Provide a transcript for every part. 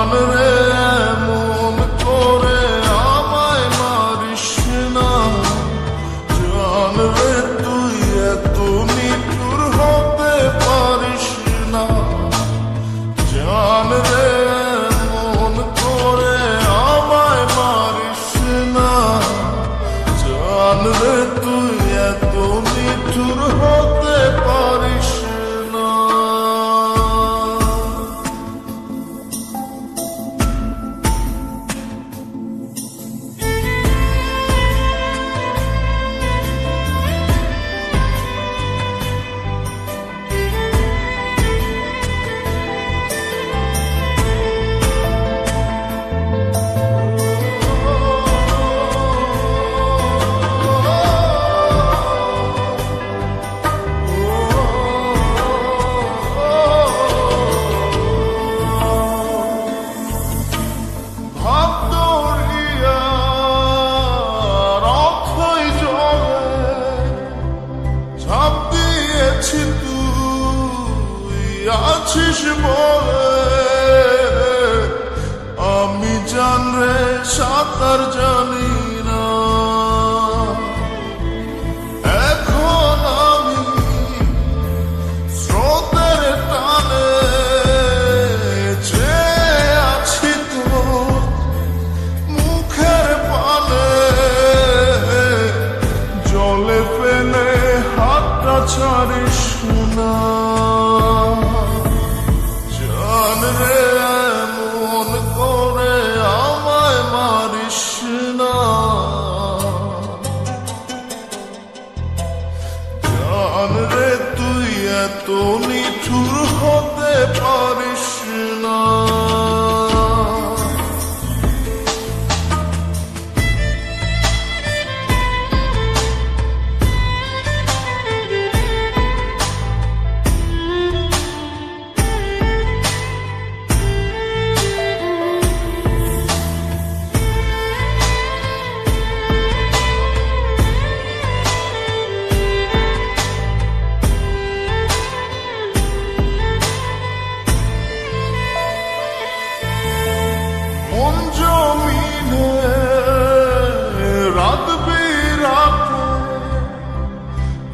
জান রে এমন করে আমায় মারিস না, জান রে তুই এত নিঠুর হতে পারিস না, জান রে এমন করে আমায় মারিস না, জান রে তুই এত নিঠুর হতে পারিস না। আছিস বলে আমি জান রে সাঁতার জানি না, এখন আমি স্রোতের টানে যে আছি তোর মুখের পানে, জলে ফেলে হাতটা ছাড়িস না, জান রে এমন করে আমায় মারিস না, জান রে তুই এত নিঠুর হতে পারিস না।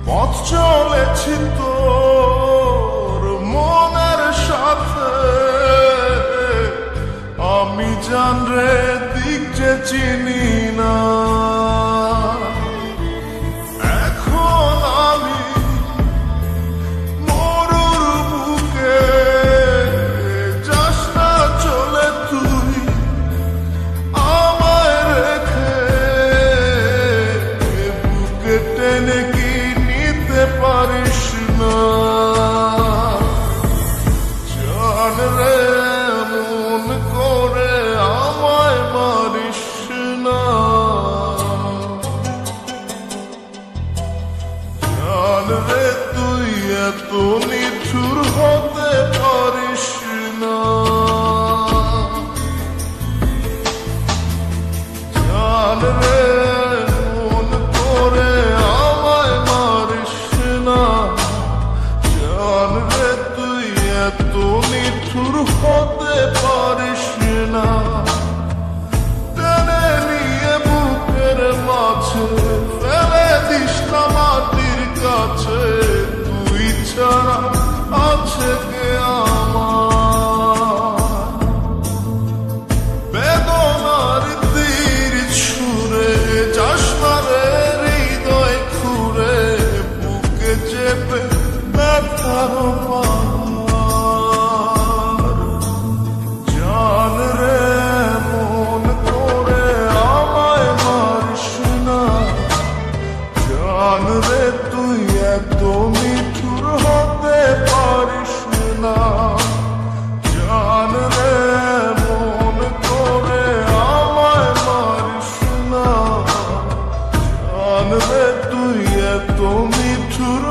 পথ চলেছি তোর মনের সাথে, আমি জান রে দিক যে চিনি না, এখন আমি মরুর বুকে, যাস না চলে তুই আমায় রেখে, বুকে টেনে কি পারিস না, জান রে এমন করে আমায় মারিস না, জান রে তুই এত নিঠুর হতে পারিস না, জান রে এমন করে আমায় মারিস না, জান রে তুই এত নিঠুর হতে পারিস না, টেনে নিয়ে বুকের মাঝে ফেলে দিস না মাটির কাছে, তুই ছাড়া আছে কে আমার, বেদনার তীর ছুঁড়ে যাস না রে হৃদয় খুঁড়ে, বুকে চেপে ব্যথার পাহাড়, জান রে মন করে আমায় মারিস না, জান রে তুই এত নিঠুর হতে পারিস না, জান রে মন করে আমায় মারিস না, জান রে তুই এত নিঠুর